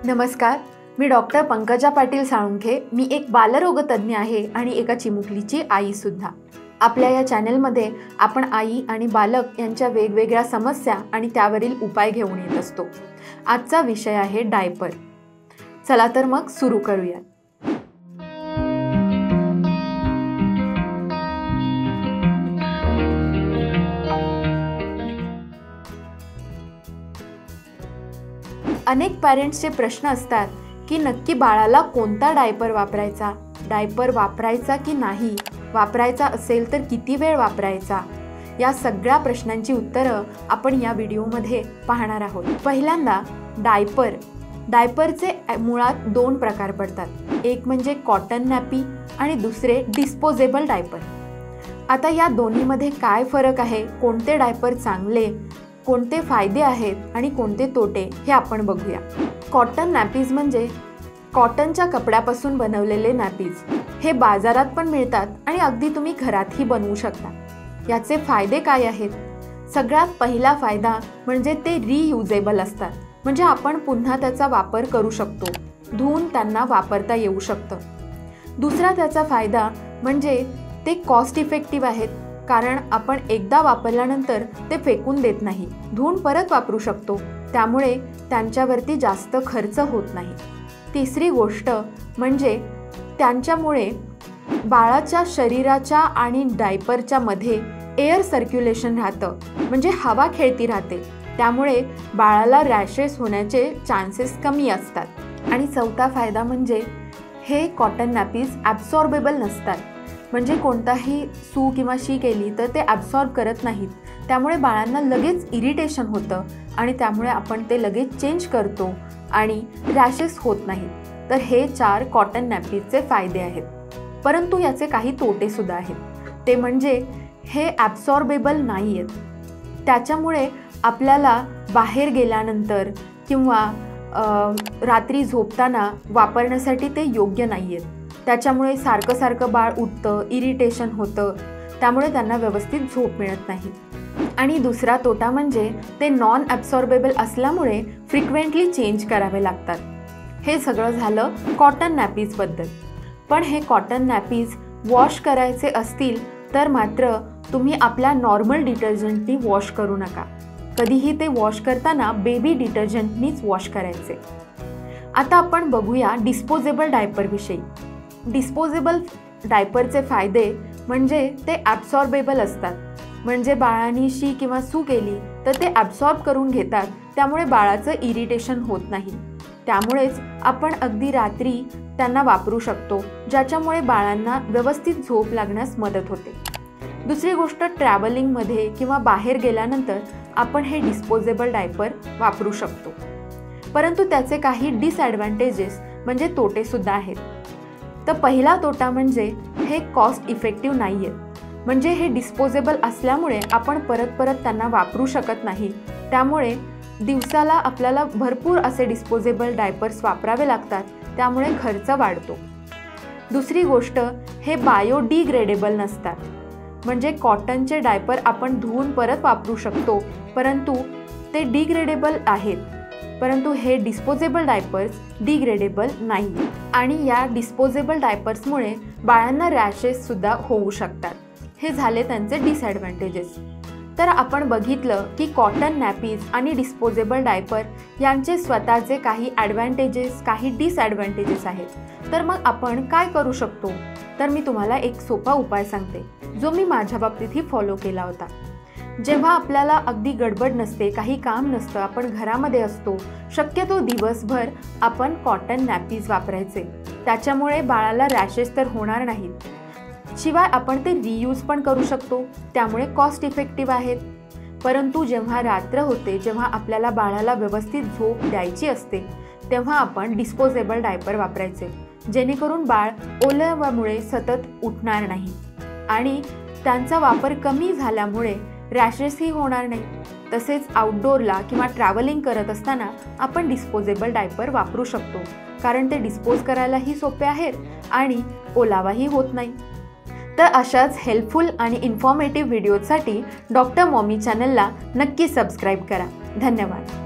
नमस्कार, मी डॉक्टर पंकजा पाटील साळुंखे। मी एक बालरोगतज्ञ आहे आणि एका चिमुकलीची आई सुद्धा। आपल्या या चॅनलमध्ये आपण आई आणि बालक यांच्या वेगवेगळ्या समस्या आणि त्यावरील उपाय घेऊन येत असतो। आजचा विषय आहे डायपर। चला तर मग सुरू करूया। अनेक पॅरेंट्सचे प्रश्न असतात की नक्की बाळाला कोणता डायपर वापरायचा, डायपर वापरायचा की नाही, वापरायचा असेल तर किती वेळ वापरायचा। या सगळ्या प्रश्नांची उत्तरं आपण या व्हिडिओमध्ये पाहणार आहोत। पहिल्यांदा डायपरचे मुळात दोन प्रकार पडतात, एक म्हणजे कॉटन नॅपी आणि दुसरे डिस्पोजेबल डायपर। आता या दोन्हीमध्ये काय फरक आहे, कोणते डायपर चांगले, कोणते फायदे आहेत आणि कोणते तोटे हे आपण बघूया। कॉटन नॅपीज म्हणजे कॉटनच्या कपड्यापासून बनवलेले नॅपीज। हे बाजारात पण मिळतात आणि अगदी तुम्ही घरातही बनवू शकता। याचे फायदे काय आहेत? सगळ्यात पहिला फायदा म्हणजे ते रियुजेबल असतात, म्हणजे आपण पुन्हा त्याचा वापर करू शकतो, धुवून त्यांना वापरता येऊ शकतं। दुसरा त्याचा फायदा म्हणजे ते कॉस्ट इफेक्टिव्ह आहेत, कारण आपण एकदा वापरल्यानंतर ते फेकून देत नाही, धुवून परत वापरू शकतो, त्यामुळे त्यांच्यावरती जास्त खर्च होत नाही। तिसरी गोष्ट म्हणजे त्यांच्यामुळे बाळाच्या शरीराच्या आणि डायपरच्या मध्ये एअर सर्क्युलेशन राहतं, म्हणजे हवा खेळती राहते, त्यामुळे बाळाला रॅशेस होण्याचे चान्सेस कमी असतात। आणि चौथा फायदा म्हणजे हे कॉटन नॅपीज ॲब्सॉर्बेबल नसतात, म्हणजे कोणताही सू किंवा शी केली तर ते ॲब्सॉर्ब करत नाहीत, त्यामुळे बाळांना लगेच इरिटेशन होतं आणि त्यामुळे आपण ते लगेच चेंज करतो आणि रॅशेस होत नाहीत। तर हे 4 कॉटन नॅपीजचे फायदे आहेत। परंतु याचे काही तोटे सुद्धा आहेत, ते म्हणजे हे ॲब्सॉर्बेबल नाही आहेत, त्याच्यामुळे आपल्याला बाहेर गेल्यानंतर किंवा रात्री झोपताना वापरण्यासाठी ते योग्य नाही आहेत। त्याच्यामुळे सारखं बाळ उठतं, इरिटेशन होतं, त्यामुळे त्यांना व्यवस्थित झोप मिळत नाही। आणि दुसरा तोटा म्हणजे ते नॉन ॲब्सॉर्बेबल असल्यामुळे फ्रिक्वेंटली चेंज करावे लागतात। हे सगळं झालं कॉटन नॅपीजबद्दल। पण हे कॉटन नॅपीज वॉश करायचे असतील तर मात्र तुम्ही आपल्या नॉर्मल डिटर्जंटनी वॉश करू नका, कधीही ते वॉश करताना बेबी डिटर्जंटनीच वॉश करायचे। आता आपण बघूया डिस्पोजेबल डायपरविषयी। डिस्पोजेबल डायपरचे फायदे म्हणजे ते ॲब्सॉर्बेबल असतात, म्हणजे बाळाने शी किंवा सू केली तर ते ॲब्सॉर्ब करून घेतात, त्यामुळे बाळाचं इरिटेशन होत नाही, त्यामुळेच आपण अगदी रात्री त्यांना वापरू शकतो, ज्याच्यामुळे बाळांना व्यवस्थित झोप लागण्यास मदत होते। दुसरी गोष्ट, ट्रॅव्हलिंगमध्ये किंवा बाहेर गेल्यानंतर आपण हे डिस्पोजेबल डायपर वापरू शकतो, परंतु त्याचे काही डिसॲडव्हान्टेजेस म्हणजे तोटेसुद्धा आहेत। तर पहिला तोटा म्हणजे हे कॉस्ट इफेक्टिव्ह नाही आहेत, म्हणजे हे डिस्पोजेबल असल्यामुळे आपण परत त्यांना वापरू शकत नाही, त्यामुळे दिवसाला आपल्याला भरपूर असे डिस्पोजेबल डायपर्स वापरावे लागतात, त्यामुळे खर्च वाढतो। दुसरी गोष्ट, हे बायोडिग्रेडेबल नसतात, म्हणजे कॉटनचे डायपर आपण धुवून परत वापरू शकतो, परंतु ते डिग्रेडेबल आहेत, परंतु हे डिस्पोजेबल डायपर्स डिग्रेडेबल नाही। आणि या डिस्पोजेबल डायपर्समुळे बाळांना रॅशेससुद्धा होऊ शकतात। हे झाले त्यांचे डिसॲडव्हान्टेजेस। तर आपण बघितलं की कॉटन नॅपीज आणि डिस्पोजेबल डायपर यांचे स्वतःचे काही ॲडव्हान्टेजेस, काही डिसॲडव्हान्टेजेस आहेत। तर मग आपण काय करू शकतो? तर मी तुम्हाला एक सोपा उपाय सांगते, जो मी माझ्या बाबतीतही फॉलो केला होता। जेव्हा आपल्याला अगदी गडबड नसते, काही काम नसतं, आपण घरामध्ये असतो, शक्यतो दिवसभर आपण कॉटन नॅपीज वापरायचे, त्याच्यामुळे बाळाला रॅशेस तर होणार नाहीत, शिवाय आपण ते रियूज पण करू शकतो, त्यामुळे कॉस्ट इफेक्टिव्ह आहेत। परंतु जेव्हा रात्र होते, जेव्हा आपल्याला बाळाला व्यवस्थित झोप द्यायची असते, तेव्हा आपण डिस्पोजेबल डायपर वापरायचे, जेणेकरून बाळ ओल्याव्यामुळे सतत उठणार नाही आणि त्यांचा वापर कमी झाल्यामुळे रॅशेसही होणार नाही। तसेच आउटडोअरला किंवा ट्रॅव्हलिंग करत असताना आपण डिस्पोजेबल डायपर वापरू शकतो, कारण ते डिस्पोज करायलाही सोपे आहेत आणि ओलावाही होत नाही। तर अशाच हेल्पफुल आणि इन्फॉर्मेटिव्ह व्हिडिओसाठी डॉक्टर मॉमी चॅनलला नक्की सबस्क्राईब करा। धन्यवाद।